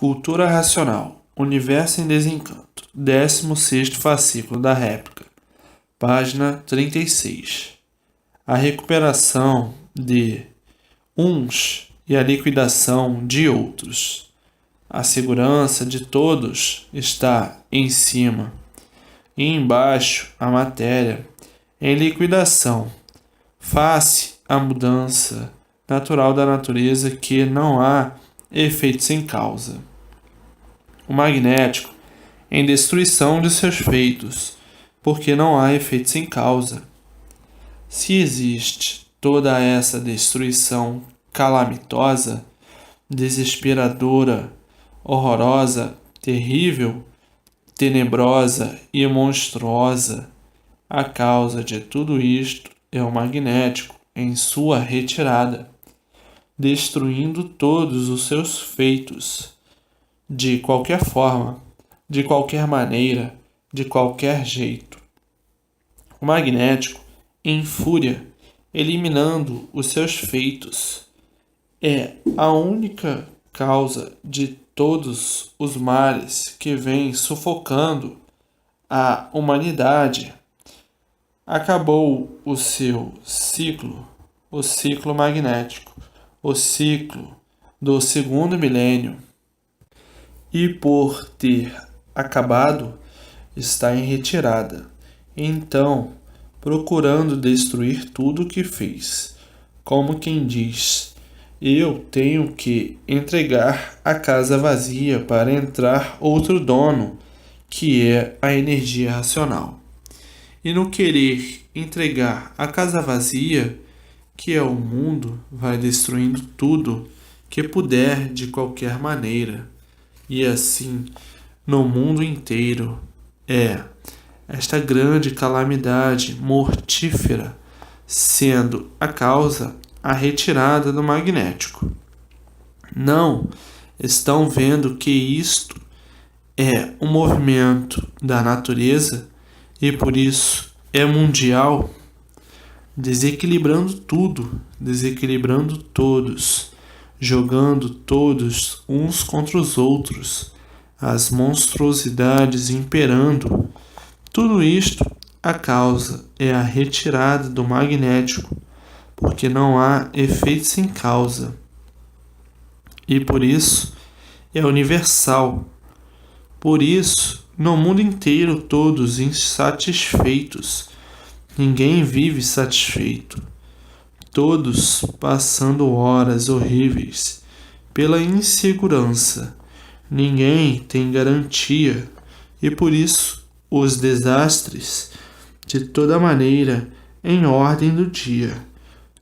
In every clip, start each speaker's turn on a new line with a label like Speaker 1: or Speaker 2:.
Speaker 1: Cultura Racional, Universo em Desencanto, 16º fascículo da réplica, página 36. A recuperação de uns e a liquidação de outros. A segurança de todos está em cima, e embaixo a matéria em liquidação, face à mudança natural da natureza que não há efeito sem causa. O magnético em destruição de seus feitos, porque não há efeito sem causa. Se existe toda essa destruição calamitosa, desesperadora, horrorosa, terrível, tenebrosa e monstruosa, a causa de tudo isto é o magnético em sua retirada, destruindo todos os seus feitos, de qualquer forma, de qualquer maneira, de qualquer jeito. O magnético, em fúria, eliminando os seus feitos, é a única causa de todos os males que vem sufocando a humanidade. Acabou o seu ciclo, o ciclo magnético, o ciclo do segundo milênio. E por ter acabado, está em retirada. Então, procurando destruir tudo o que fez, como quem diz: eu tenho que entregar a casa vazia para entrar outro dono, que é a energia racional. E no querer entregar a casa vazia, que é o mundo, vai destruindo tudo que puder de qualquer maneira. E assim, no mundo inteiro, esta grande calamidade mortífera, sendo a causa a retirada do magnético. Não estão vendo que isto é um movimento da natureza e por isso é mundial, desequilibrando tudo, desequilibrando todos, jogando todos uns contra os outros, as monstruosidades imperando. Tudo isto, a causa é a retirada do magnético, porque não há efeito sem causa. E por isso é universal. Por isso, no mundo inteiro todos insatisfeitos. Ninguém vive satisfeito. Todos passando horas horríveis pela insegurança. Ninguém tem garantia e por isso os desastres de toda maneira em ordem do dia.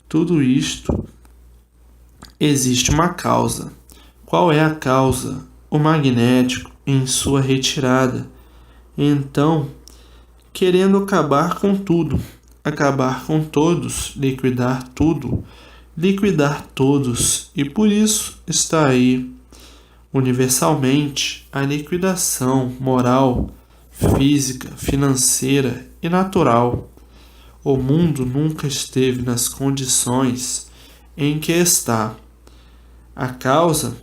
Speaker 1: Tudo isto existe uma causa. Qual é a causa? O magnético em sua retirada. Então, querendo acabar com tudo, acabar com todos, liquidar tudo, liquidar todos, e por isso está aí, universalmente, a liquidação moral, física, financeira e natural. O mundo nunca esteve nas condições em que está. A causa,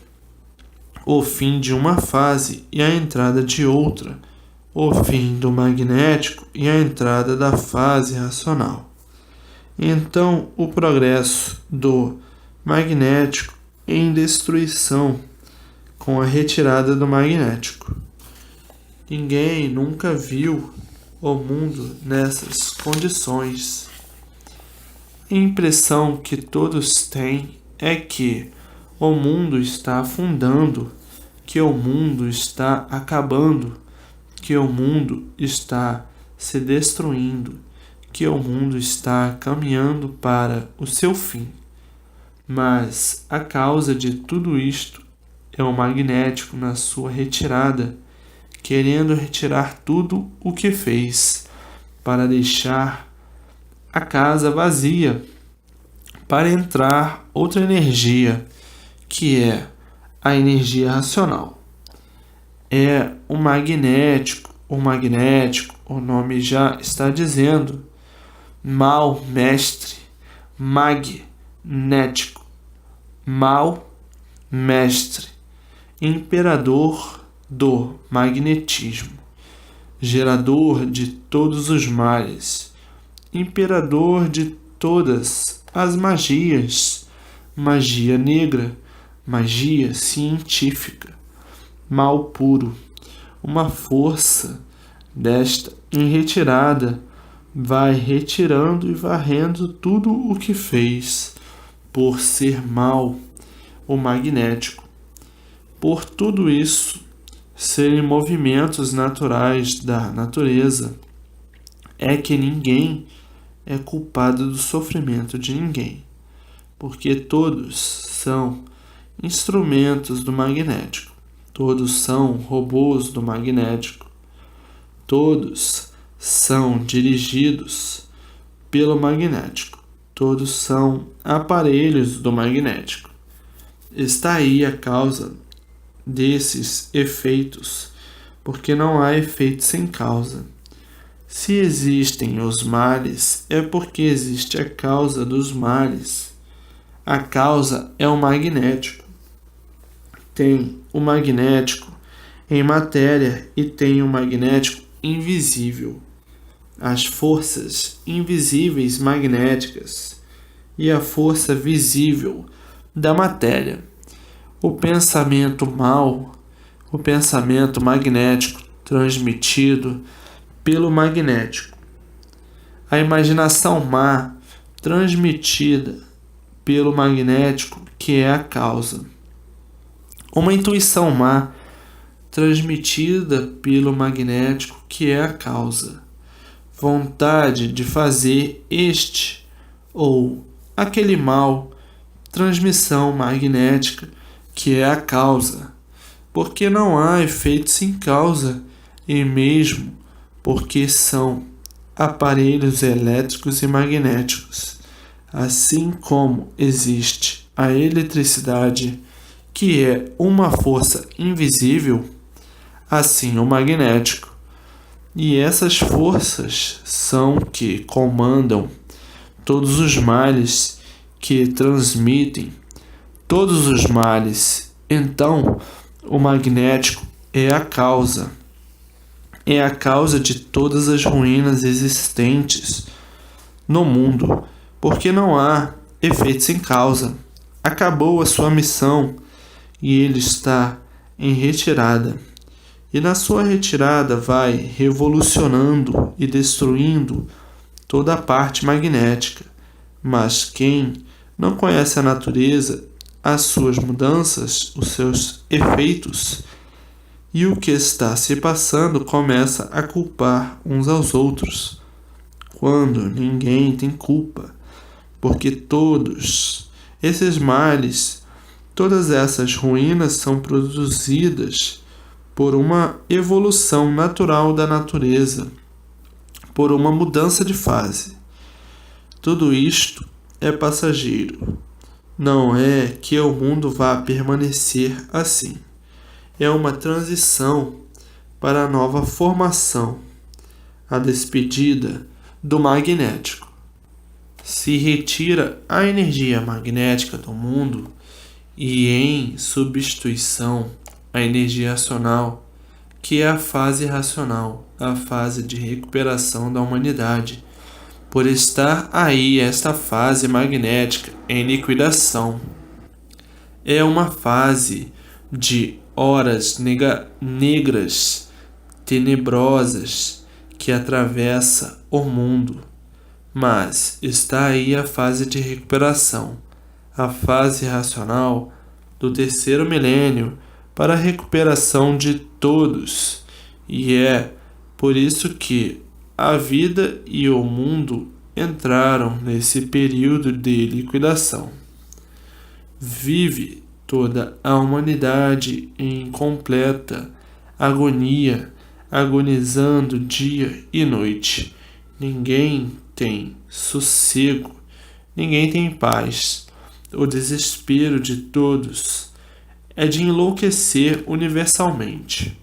Speaker 1: o fim de uma fase e a entrada de outra, o fim do magnético e a entrada da fase racional. Então, o progresso do magnético em destruição com a retirada do magnético. Ninguém nunca viu o mundo nessas condições. A impressão que todos têm é que o mundo está afundando, que o mundo está acabando, que o mundo está se destruindo, que o mundo está caminhando para o seu fim. Mas a causa de tudo isto é o magnético na sua retirada, querendo retirar tudo o que fez, para deixar a casa vazia, para entrar outra energia, que é a energia racional. É o magnético, o nome já está dizendo, mal mestre, magnético, mal mestre. imperador do magnetismo, gerador de todos os males, imperador de todas as magias, magia negra, magia científica, mal puro, uma força desta em retirada, vai retirando e varrendo tudo o que fez, por ser mal, o magnético. Por tudo isso, serem movimentos naturais da natureza, é que ninguém é culpado do sofrimento de ninguém, porque todos são instrumentos do magnético, todos são robôs do magnético, todos são dirigidos pelo magnético, todos são aparelhos do magnético. Está aí a causa desses efeitos, porque não há efeito sem causa. Se existem os males, é porque existe a causa dos males. A causa é o magnético. Tem o magnético em matéria e tem o magnético invisível. As forças invisíveis magnéticas e a força visível da matéria. O pensamento mau, o pensamento magnético transmitido pelo magnético. A imaginação má transmitida pelo magnético, que é a causa. Uma intuição má transmitida pelo magnético, que é a causa. Vontade de fazer este ou aquele mal, transmissão magnética, que é a causa. Porque não há efeito sem causa, e mesmo porque são aparelhos elétricos e magnéticos. Assim como existe a eletricidade, que é uma força invisível, assim o magnético. E essas forças são que comandam todos os males, que transmitem todos os males. Então, o magnético é a causa. É a causa de todas as ruínas existentes no mundo, porque não há efeito sem causa. Acabou a sua missão e ele está em retirada. E na sua retirada vai revolucionando e destruindo toda a parte magnética. Mas quem não conhece a natureza, as suas mudanças, os seus efeitos e o que está se passando, começa a culpar uns aos outros, quando ninguém tem culpa, porque todos esses males, todas essas ruínas são produzidas por uma evolução natural da natureza, por uma mudança de fase. Tudo isto é passageiro. Não é que o mundo vá permanecer assim. É uma transição para a nova formação, a despedida do magnético. Se retira a energia magnética do mundo e em substituição a energia racional, que é a fase racional, a fase de recuperação da humanidade, por estar aí esta fase magnética em liquidação. É uma fase de horas negras, tenebrosas, que atravessa o mundo, mas está aí a fase de recuperação, a fase racional do terceiro milênio, para a recuperação de todos, e é por isso que a vida e o mundo entraram nesse período de liquidação. Vive toda a humanidade em completa agonia, agonizando dia e noite. Ninguém tem sossego, ninguém tem paz. O desespero de todos é de enlouquecer universalmente.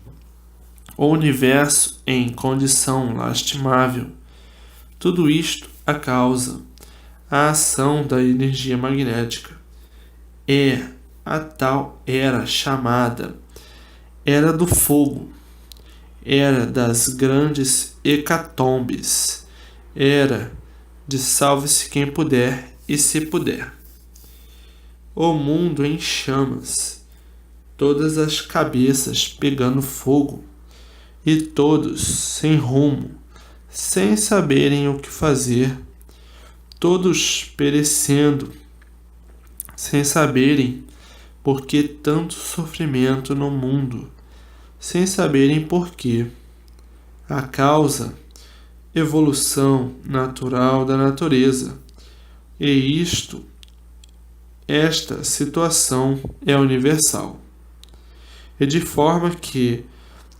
Speaker 1: O universo em condição lastimável. Tudo isto a causa, a ação da energia magnética. É a tal era chamada era do fogo, era das grandes hecatombes, era de salve-se quem puder e se puder. O mundo em chamas, todas as cabeças pegando fogo, e todos sem rumo, sem saberem o que fazer, todos perecendo, sem saberem por que tanto sofrimento no mundo, sem saberem por quê. A causa, evolução natural da natureza. E esta situação é universal. E de forma que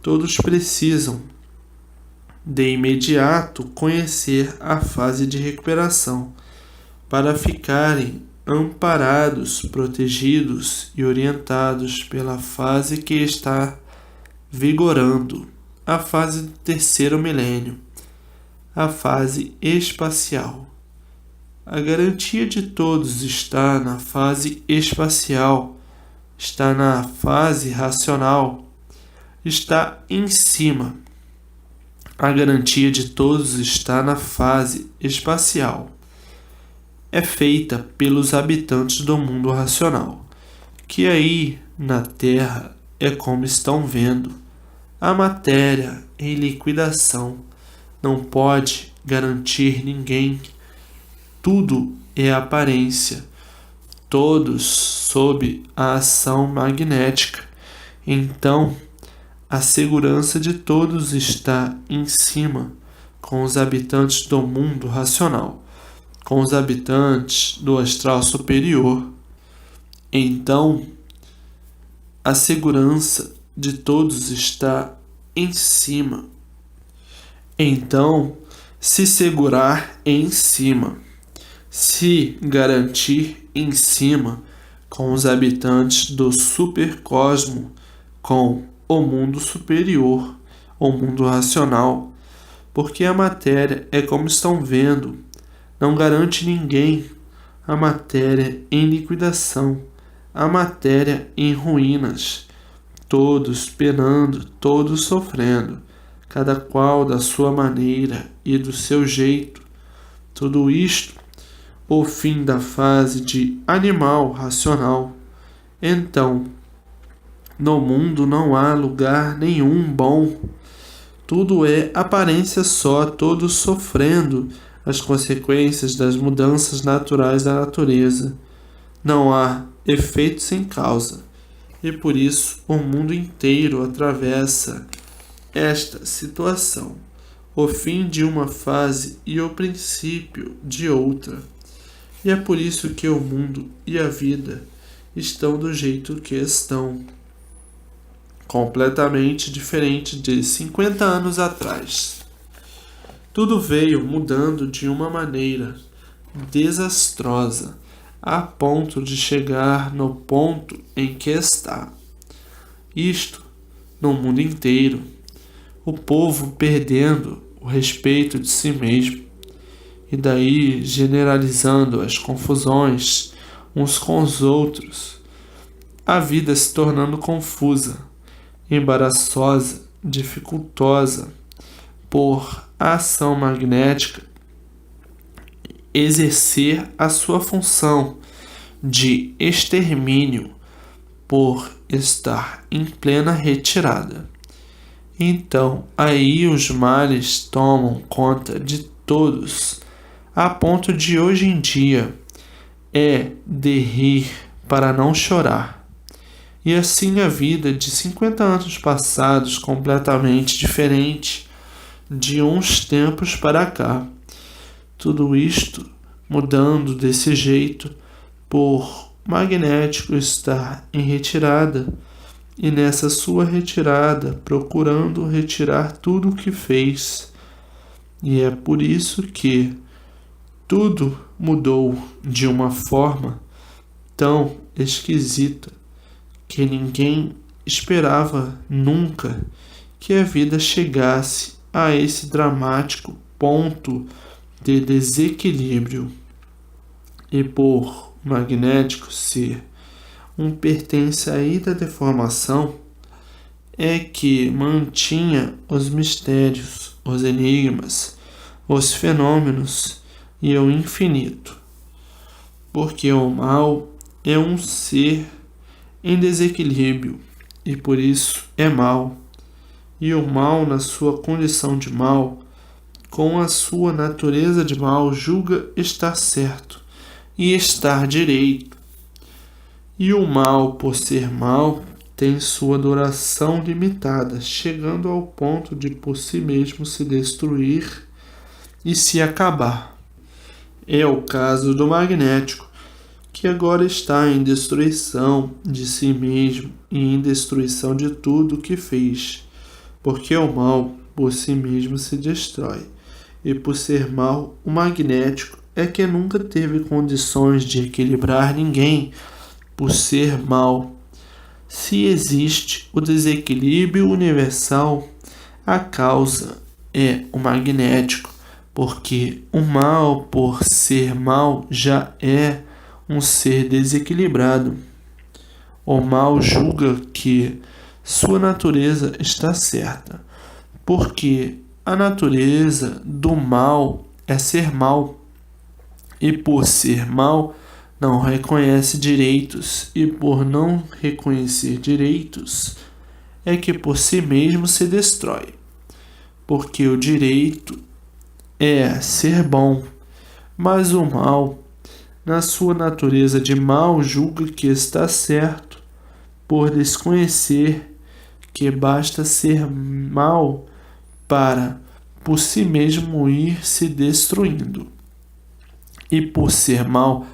Speaker 1: todos precisam de imediato conhecer a fase de recuperação para ficarem amparados, protegidos e orientados pela fase que está vigorando, a fase do terceiro milênio, a fase espacial. A garantia de todos está na fase espacial, está na fase racional, está em cima. A garantia de todos está na fase espacial. É feita pelos habitantes do mundo racional, que aí, na Terra, é como estão vendo. A matéria em liquidação não pode garantir ninguém. Tudo é aparência, todos sob a ação magnética. Então, a segurança de todos está em cima, com os habitantes do mundo racional, com os habitantes do astral superior. Então, a segurança de todos está em cima. Então, se segurar em cima, se garantir em cima, com os habitantes do supercosmo, com o mundo superior, o mundo racional, porque a matéria é como estão vendo, não garante ninguém. A matéria em liquidação, a matéria em ruínas, todos penando, todos sofrendo, cada qual da sua maneira e do seu jeito. Tudo isto, o fim da fase de animal racional. Então, no mundo não há lugar nenhum bom. Tudo é aparência só, todos sofrendo as consequências das mudanças naturais da natureza. Não há efeito sem causa. E por isso o mundo inteiro atravessa esta situação, o fim de uma fase e o princípio de outra. E é por isso que o mundo e a vida estão do jeito que estão, completamente diferente de 50 anos atrás. Tudo veio mudando de uma maneira desastrosa, a ponto de chegar no ponto em que está. Isto no mundo inteiro, o povo perdendo o respeito de si mesmo, e daí generalizando as confusões uns com os outros, a vida se tornando confusa, embaraçosa, dificultosa, por a ação magnética exercer a sua função de extermínio por estar em plena retirada. Então, aí os males tomam conta de todos, a ponto de hoje em dia é de rir para não chorar. E assim a vida de 50 anos passados, completamente diferente de uns tempos para cá. Tudo isto mudando desse jeito por magnético estar em retirada, e nessa sua retirada procurando retirar tudo o que fez. E é por isso que tudo mudou de uma forma tão esquisita que ninguém esperava nunca que a vida chegasse a esse dramático ponto de desequilíbrio. E por magnético ser um pertence aí da deformação, é que mantinha os mistérios, os enigmas, os fenômenos e o infinito. Porque o mal é um ser em desequilíbrio e por isso é mal. E o mal, na sua condição de mal, com a sua natureza de mal, julga estar certo e estar direito. E o mal, por ser mal, tem sua duração limitada, chegando ao ponto de por si mesmo se destruir e se acabar. É o caso do magnético, que agora está em destruição de si mesmo e em destruição de tudo o que fez, porque o mal por si mesmo se destrói. E por ser mal, o magnético é que nunca teve condições de equilibrar ninguém por ser mal. Se existe o desequilíbrio universal, a causa é o magnético, porque o mal, por ser mal, já é um ser desequilibrado. O mal julga que sua natureza está certa, porque a natureza do mal é ser mal, e por ser mal, não reconhece direitos, e por não reconhecer direitos, é que por si mesmo se destrói, porque o direito é ser bom, mas o mal, na sua natureza de mal, julga que está certo, por desconhecer que basta ser mal para, por si mesmo, ir se destruindo. E por ser mal,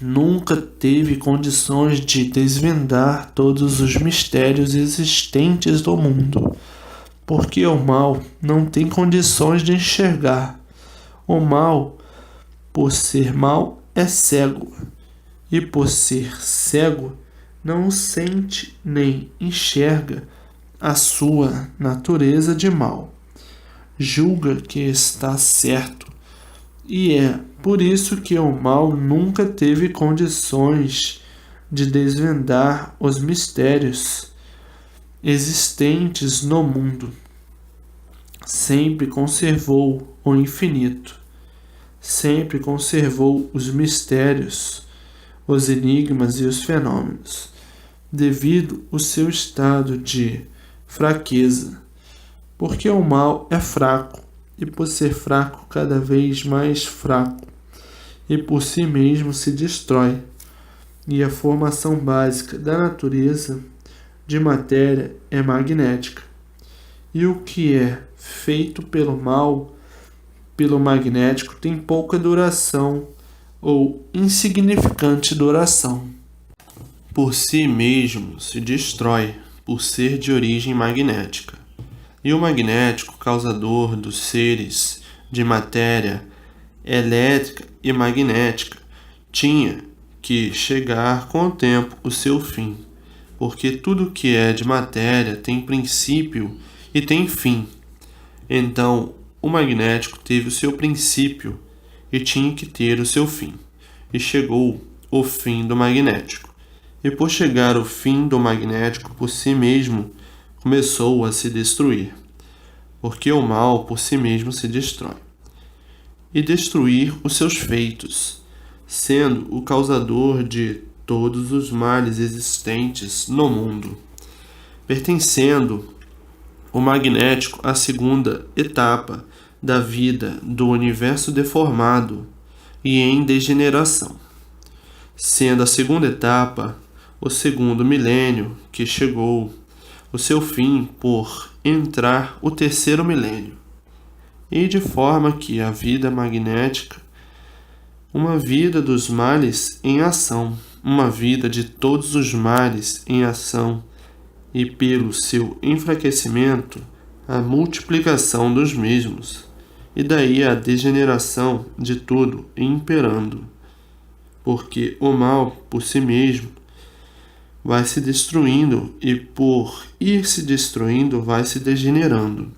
Speaker 1: nunca teve condições de desvendar todos os mistérios existentes do mundo, porque o mal não tem condições de enxergar. O mal, por ser mal, é cego, e por ser cego, não sente nem enxerga a sua natureza de mal. Julga que está certo, e é por isso que o mal nunca teve condições de desvendar os mistérios existentes no mundo. Sempre conservou o infinito, sempre conservou os mistérios, os enigmas e os fenômenos, devido ao seu estado de fraqueza, porque o mal é fraco, e por ser fraco, cada vez mais fraco, e por si mesmo se destrói. E a formação básica da natureza de matéria é magnética. E o que é feito pelo mal, pelo magnético, tem pouca duração ou insignificante duração. Por si mesmo se destrói, por ser de origem magnética. E o magnético, causador dos seres de matéria elétrica e magnética, tinha que chegar com o tempo o seu fim, porque tudo que é de matéria tem princípio e tem fim. Então, o magnético teve o seu princípio e tinha que ter o seu fim, e chegou o fim do magnético. E por chegar o fim do magnético por si mesmo, começou a se destruir, porque o mal por si mesmo se destrói, e destruir os seus feitos, sendo o causador de todos os males existentes no mundo, pertencendo o magnético à segunda etapa da vida do universo deformado e em degeneração, sendo a segunda etapa o segundo milênio que chegou o seu fim por entrar o terceiro milênio, e de forma que a vida magnética, uma vida dos males em ação, uma vida de todos os males em ação, e pelo seu enfraquecimento, a multiplicação dos mesmos, e daí a degeneração de tudo imperando, porque o mal por si mesmo vai se destruindo, e por ir se destruindo vai se degenerando,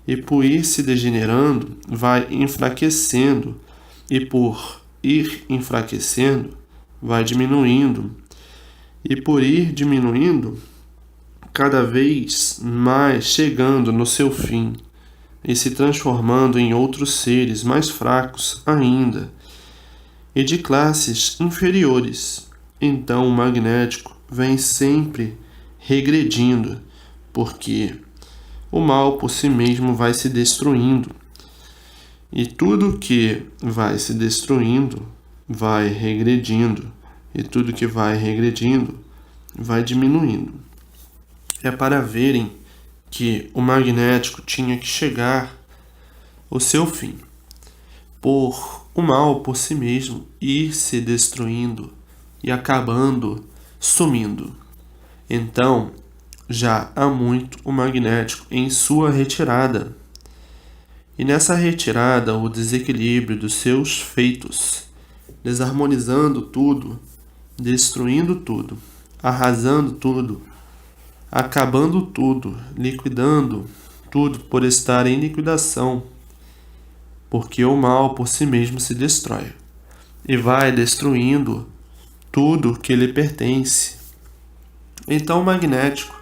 Speaker 1: e por ir se degenerando vai enfraquecendo, e por ir enfraquecendo vai diminuindo, e por ir diminuindo cada vez mais chegando no seu fim e se transformando em outros seres mais fracos ainda e de classes inferiores. Então o magnético vem sempre regredindo, porque o mal por si mesmo vai se destruindo. E tudo que vai se destruindo vai regredindo, e tudo que vai regredindo vai diminuindo. É para verem que o magnético tinha que chegar ao seu fim, por o mal por si mesmo ir se destruindo e acabando sumindo. Então, já há muito o magnético em sua retirada. E nessa retirada, o desequilíbrio dos seus feitos, desarmonizando tudo, destruindo tudo, arrasando tudo, acabando tudo, liquidando tudo por estar em liquidação, porque o mal por si mesmo se destrói e vai destruindo tudo que lhe pertence. Então o magnético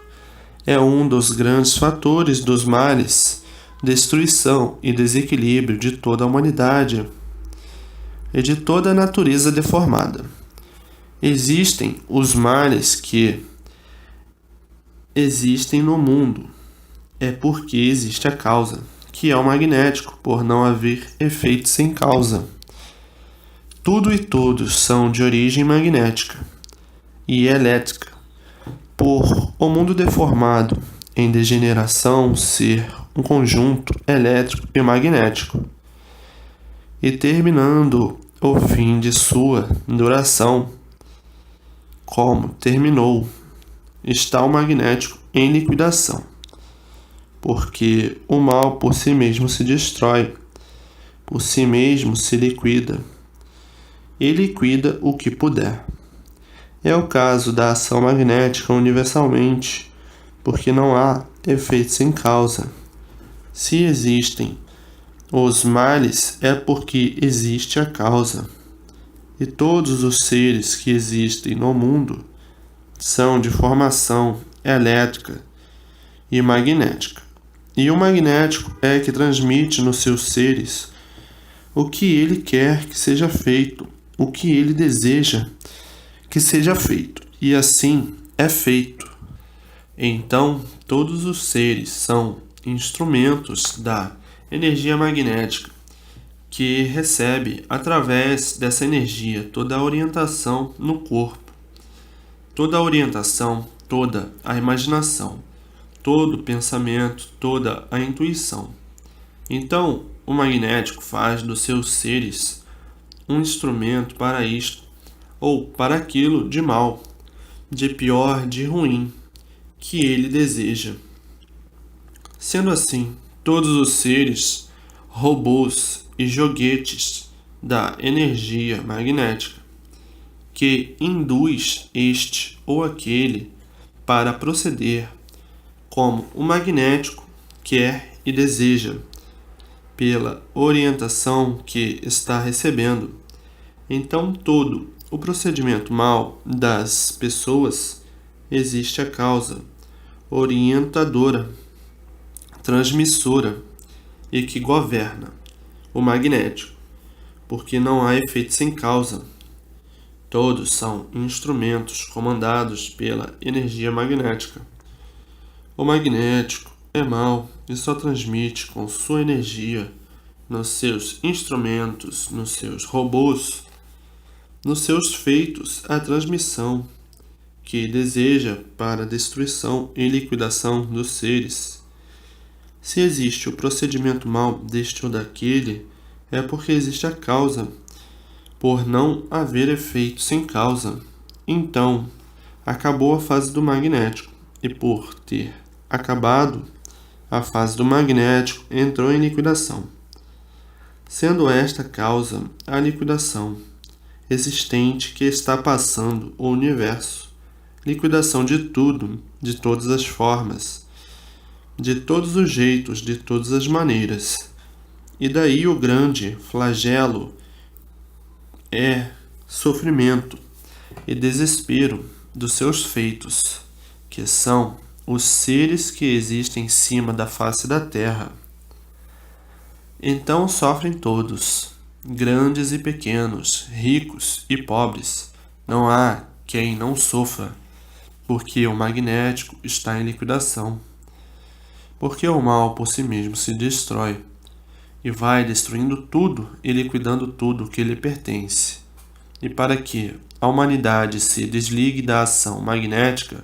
Speaker 1: é um dos grandes fatores dos males, destruição e desequilíbrio de toda a humanidade e de toda a natureza deformada. Existem os males que existem no mundo, é porque existe a causa, que é o magnético, por não haver efeito sem causa. Tudo e todos são de origem magnética e elétrica, por o mundo deformado em degeneração ser um conjunto elétrico e magnético, e terminando o fim de sua duração, como terminou, está o magnético em liquidação, porque o mal por si mesmo se destrói, por si mesmo se liquida, e liquida o que puder. É o caso da ação magnética universalmente, porque não há efeito sem causa. Se existem os males, é porque existe a causa. E todos os seres que existem no mundo são de formação elétrica e magnética. E o magnético é que transmite nos seus seres o que ele quer que seja feito, o que ele deseja que seja feito, e assim é feito. Então, todos os seres são instrumentos da energia magnética, que recebe através dessa energia toda a orientação no corpo, toda a orientação, toda a imaginação, todo o pensamento, toda a intuição. Então, o magnético faz dos seus seres um instrumento para isto ou para aquilo de mal, de pior, de ruim, que ele deseja. Sendo assim, todos os seres, robôs e joguetes da energia magnética, que induz este ou aquele para proceder como o magnético quer e deseja, pela orientação que está recebendo. Então, todo o procedimento mal das pessoas existe a causa orientadora, transmissora e que governa, o magnético, porque não há efeito sem causa. Todos são instrumentos comandados pela energia magnética. O magnético é mau e só transmite com sua energia nos seus instrumentos, nos seus robôs, nos seus feitos a transmissão que deseja para a destruição e liquidação dos seres. Se existe o procedimento mal deste ou daquele, é porque existe a causa, por não haver efeito sem causa. Então, acabou a fase do magnético, e por ter acabado, a fase do magnético entrou em liquidação. Sendo esta causa a liquidação existente que está passando o universo, liquidação de tudo, de todas as formas, de todos os jeitos, de todas as maneiras. E daí o grande flagelo é sofrimento e desespero dos seus feitos, que são os seres que existem em cima da face da terra. Então sofrem todos, grandes e pequenos, ricos e pobres. Não há quem não sofra, porque o magnético está em liquidação. Porque o mal por si mesmo se destrói, e vai destruindo tudo e liquidando tudo que lhe pertence. E para que a humanidade se desligue da ação magnética,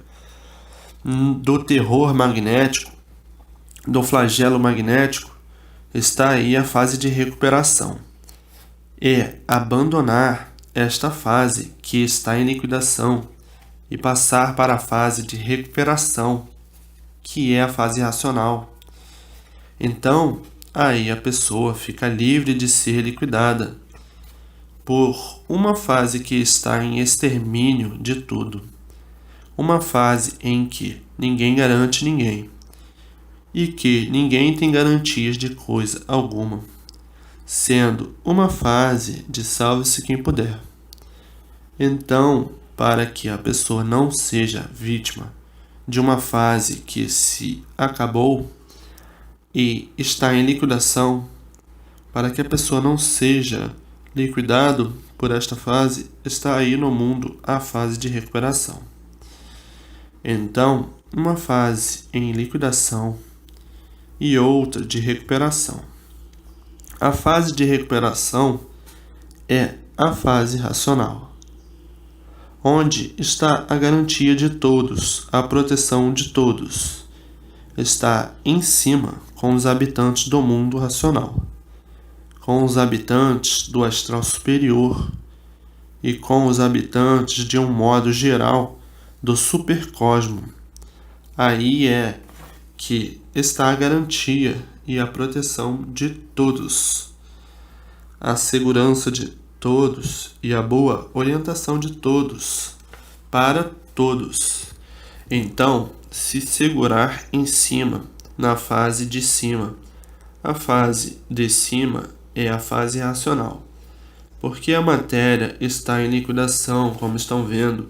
Speaker 1: do terror magnético, do flagelo magnético, está aí a fase de recuperação. É abandonar esta fase que está em liquidação e passar para a fase de recuperação, que é a fase racional. Então, aí a pessoa fica livre de ser liquidada por uma fase que está em extermínio de tudo. Uma fase em que ninguém garante ninguém e que ninguém tem garantias de coisa alguma, sendo uma fase de salve-se quem puder. Então, para que a pessoa não seja vítima de uma fase que se acabou e está em liquidação, para que a pessoa não seja liquidado por esta fase, está aí no mundo a fase de recuperação. Então, uma fase em liquidação e outra de recuperação. A fase de recuperação é a fase racional, onde está a garantia de todos, a proteção de todos. Está em cima com os habitantes do mundo racional, com os habitantes do astral superior e com os habitantes, de um modo geral, do supercosmo. Aí é que está a garantia e a proteção de todos, a segurança de todos e a boa orientação de todos, para todos. Então, se segurar em cima, na fase de cima. A fase de cima é a fase racional, porque a matéria está em liquidação, como estão vendo,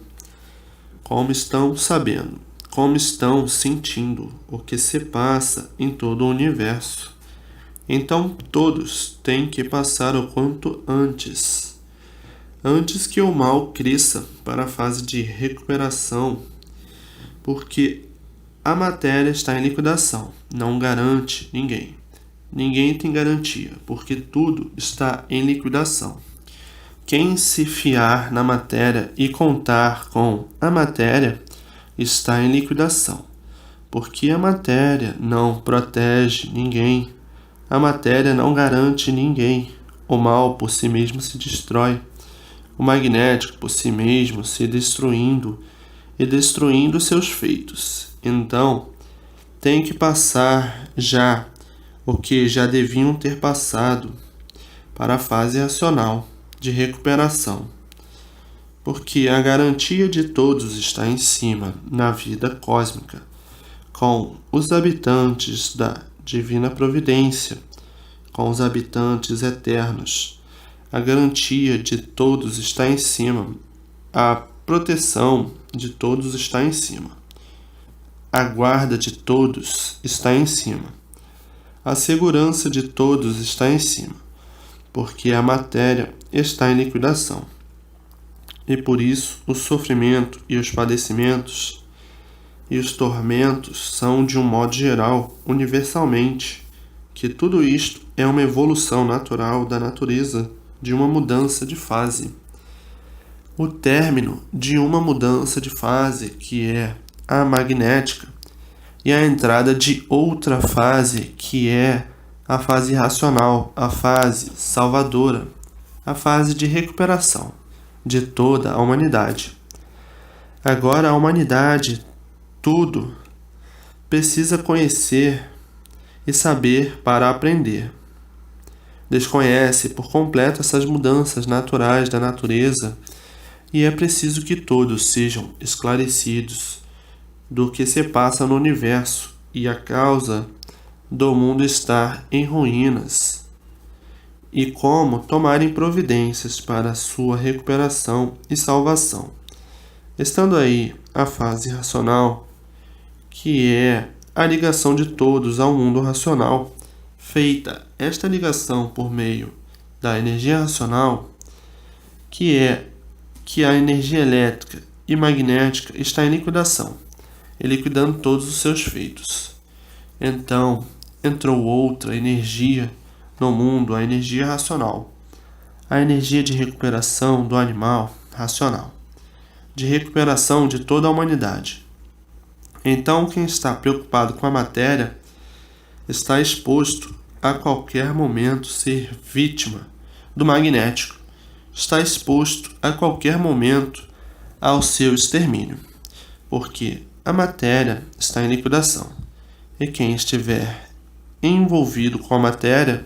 Speaker 1: como estão sabendo, como estão sentindo o que se passa em todo o universo. Então todos têm que passar o quanto antes que o mal cresça para a fase de recuperação, porque a matéria está em liquidação, não garante ninguém. Ninguém tem garantia, porque tudo está em liquidação. Quem se fiar na matéria e contar com a matéria está em liquidação, porque a matéria não protege ninguém, a matéria não garante ninguém. O mal por si mesmo se destrói, o magnético por si mesmo se destruindo e destruindo seus feitos. Então, tem que passar já o que já deviam ter passado para a fase racional de recuperação, porque a garantia de todos está em cima, na vida cósmica, com os habitantes da divina providência, com os habitantes eternos. A garantia de todos está em cima, a proteção de todos está em cima, a guarda de todos está em cima, a segurança de todos está em cima, porque a matéria está em liquidação. E por isso o sofrimento e os padecimentos e os tormentos são, de um modo geral, universalmente, que tudo isto é uma evolução natural da natureza, de uma mudança de fase. O término de uma mudança de fase, que é a magnética, e a entrada de outra fase, que é a fase racional, a fase salvadora, a fase de recuperação de toda a humanidade. Agora a humanidade, tudo, precisa conhecer e saber para aprender. Desconhece por completo essas mudanças naturais da natureza e é preciso que todos sejam esclarecidos do que se passa no universo e a causa do mundo estar em ruínas e como tomarem providências para a sua recuperação e salvação. Estando aí a fase racional, que é a ligação de todos ao mundo racional. Feita esta ligação por meio da energia racional, que é que a energia elétrica e magnética está em liquidação, e liquidando todos os seus feitos. Então, entrou outra energia no mundo, a energia racional, a energia de recuperação do animal racional, de recuperação de toda a humanidade. Então, quem está preocupado com a matéria está exposto a qualquer momento ser vítima do magnético, está exposto a qualquer momento ao seu extermínio, porque a matéria está em liquidação, e quem estiver envolvido com a matéria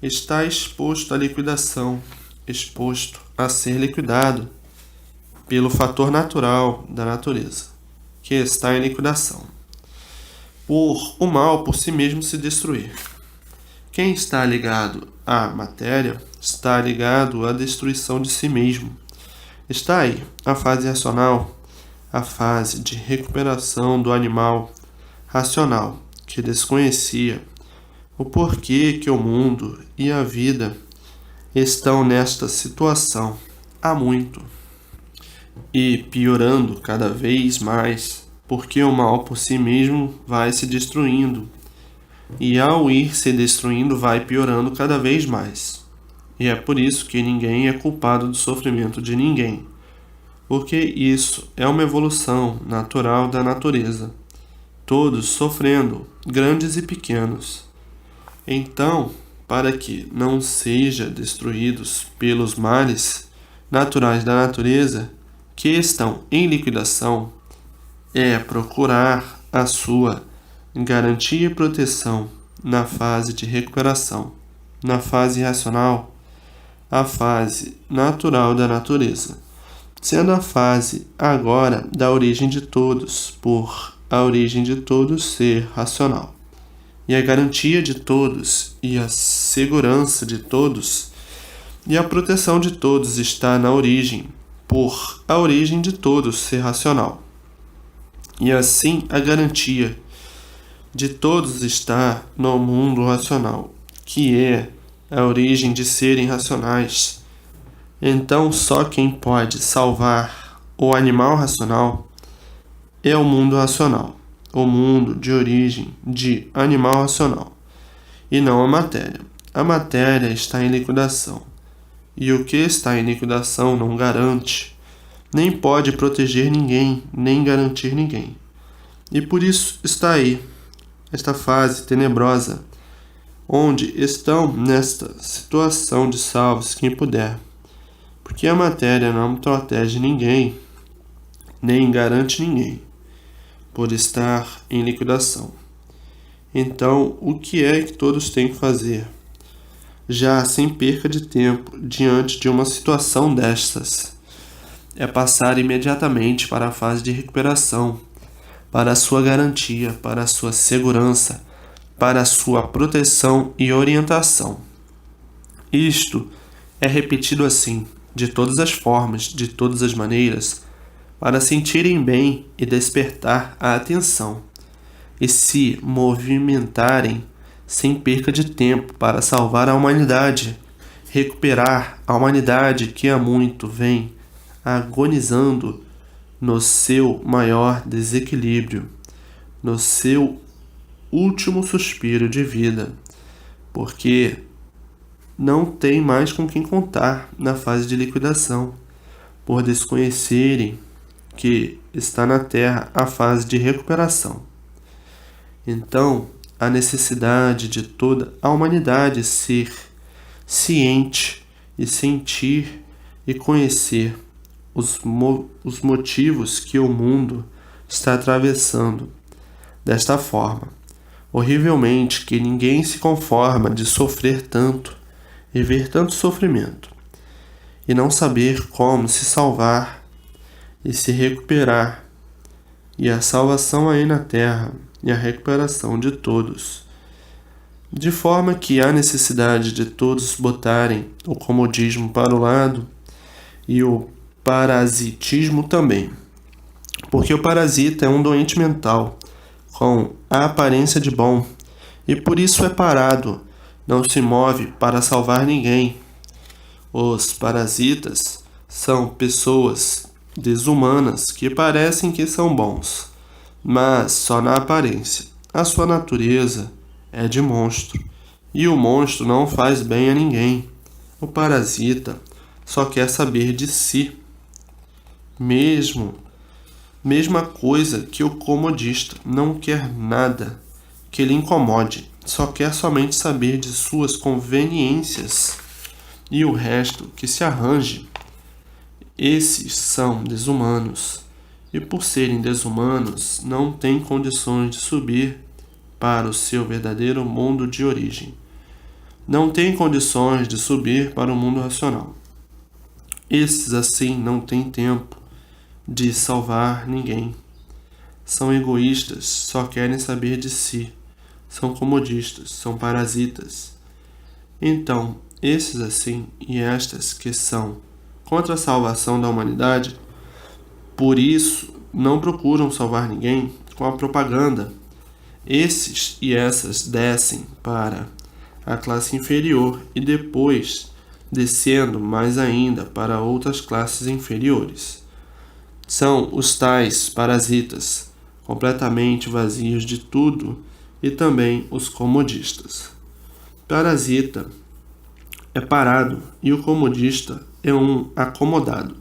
Speaker 1: está exposto à liquidação, exposto a ser liquidado pelo fator natural da natureza, que está em liquidação, por o mal por si mesmo se destruir. Quem está ligado à matéria está ligado à destruição de si mesmo. Está aí a fase racional, a fase de recuperação do animal racional, que desconhecia o porquê que o mundo e a vida estão nesta situação há muito e piorando cada vez mais, porque o mal por si mesmo vai se destruindo e ao ir se destruindo vai piorando cada vez mais. E é por isso que ninguém é culpado do sofrimento de ninguém, porque isso é uma evolução natural da natureza, todos sofrendo, grandes e pequenos. Então, para que não sejam destruídos pelos males naturais da natureza, que estão em liquidação, é procurar a sua garantia e proteção na fase de recuperação, na fase racional, a fase natural da natureza, sendo a fase agora da origem de todos, por a origem de todos ser racional. E a garantia de todos e a segurança de todos e a proteção de todos está na origem, por a origem de todos ser racional. E assim a garantia de todos está no mundo racional, que é a origem de serem racionais. Então só quem pode salvar o animal racional é o mundo racional, o mundo de origem de animal racional, e não a matéria. A matéria está em liquidação, e o que está em liquidação não garante, nem pode proteger ninguém, nem garantir ninguém. E por isso está aí esta fase tenebrosa, onde estão nesta situação de salve quem puder, porque a matéria não protege ninguém, nem garante ninguém, por estar em liquidação. Então, o que é que todos têm que fazer? Já sem perca de tempo, diante de uma situação destas, é passar imediatamente para a fase de recuperação, para a sua garantia, para a sua segurança, para a sua proteção e orientação. Isto é repetido assim, de todas as formas, de todas as maneiras, para sentirem bem e despertar a atenção, e se movimentarem sem perca de tempo para salvar a humanidade, recuperar a humanidade que há muito vem agonizando no seu maior desequilíbrio, no seu último suspiro de vida, porque não tem mais com quem contar na fase de liquidação, por desconhecerem que está na Terra a fase de recuperação. Então, a necessidade de toda a humanidade ser ciente e sentir e conhecer os motivos que o mundo está atravessando desta forma, horrivelmente, que ninguém se conforma de sofrer tanto e ver tanto sofrimento, e não saber como se salvar e se recuperar, e a salvação aí na terra e a recuperação de todos, de forma que há necessidade de todos botarem o comodismo para o lado e o parasitismo também, porque o parasita é um doente mental, com a aparência de bom, e por isso é parado, não se move para salvar ninguém. Os parasitas são pessoas desumanas que parecem que são bons, mas só na aparência. A sua natureza é de monstro, e o monstro não faz bem a ninguém. O parasita só quer saber de si, mesma coisa que o comodista, não quer nada que lhe incomode, só quer somente saber de suas conveniências e o resto que se arranje. Esses são desumanos, e por serem desumanos, não têm condições de subir para o seu verdadeiro mundo de origem. Não têm condições de subir para o mundo racional. Esses, assim, não têm tempo de salvar ninguém. São egoístas, só querem saber de si. São comodistas, são parasitas. Então, esses assim e estas que são contra a salvação da humanidade, por isso não procuram salvar ninguém com a propaganda. Esses e essas descem para a classe inferior e depois descendo mais ainda para outras classes inferiores. São os tais parasitas, completamente vazios de tudo, e também os comodistas. Parasita é parado e o comodista é um acomodado.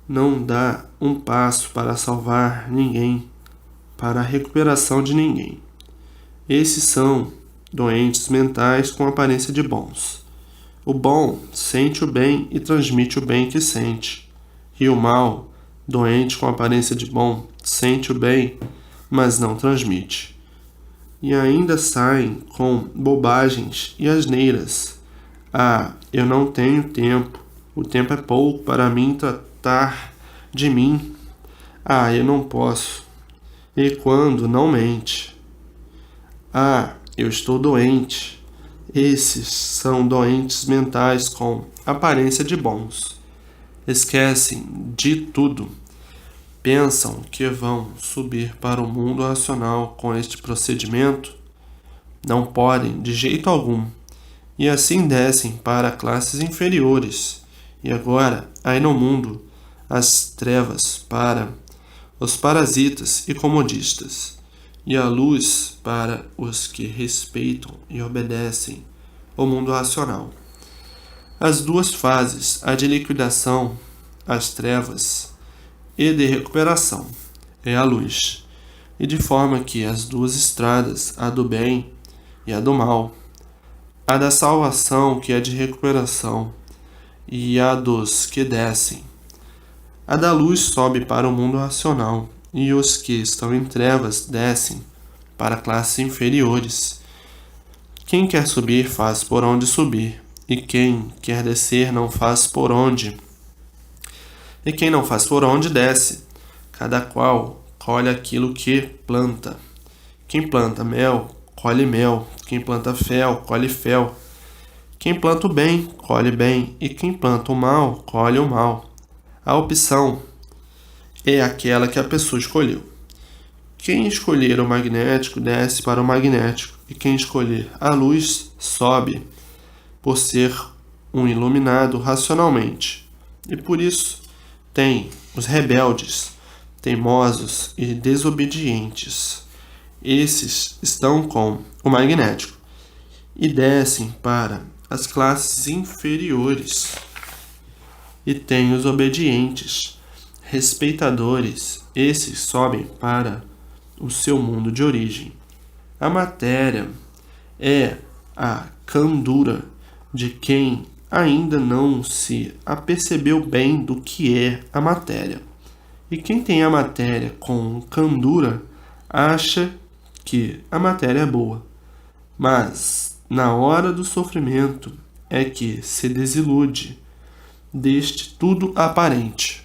Speaker 1: Não dá um passo para salvar ninguém, para a recuperação de ninguém. Esses são doentes mentais com aparência de bons. O bom sente o bem e transmite o bem que sente. E o mal, doente com aparência de bom, sente o bem, mas não transmite. E ainda saem com bobagens e asneiras. Ah, eu não tenho tempo. O tempo é pouco para mim tratar de mim. Ah, eu não posso. E quando não mente. Ah, eu estou doente. Esses são doentes mentais com aparência de bons. Esquecem de tudo. Pensam que vão subir para o mundo racional com este procedimento? Não podem de jeito algum. E assim descem para classes inferiores. E agora, aí no mundo, as trevas para os parasitas e comodistas, e a luz para os que respeitam e obedecem o mundo racional. As duas fases, a de liquidação, as trevas, e de recuperação, é a luz, e de forma que as duas estradas, a do bem e a do mal, a da salvação, que é de recuperação, e a dos que descem, a da luz sobe para o mundo racional, e os que estão em trevas descem para classes inferiores. Quem quer subir faz por onde subir, e quem quer descer não faz por onde. E quem não faz por onde desce. Cada qual colhe aquilo que planta. Quem planta mel, colhe mel. Quem planta fel, colhe fel. Quem planta o bem, colhe bem. E quem planta o mal, colhe o mal. A opção é aquela que a pessoa escolheu. Quem escolher o magnético desce para o magnético, e quem escolher a luz sobe, por ser um iluminado racionalmente. E por isso tem os rebeldes, teimosos e desobedientes. Esses estão com o magnético e descem para as classes inferiores. E tem os obedientes, respeitadores, esses sobem para o seu mundo de origem. A matéria é a candura de quem ainda não se apercebeu bem do que é a matéria. E quem tem a matéria com candura acha que a matéria é boa. Mas, na hora do sofrimento, é que se desilude deste tudo aparente.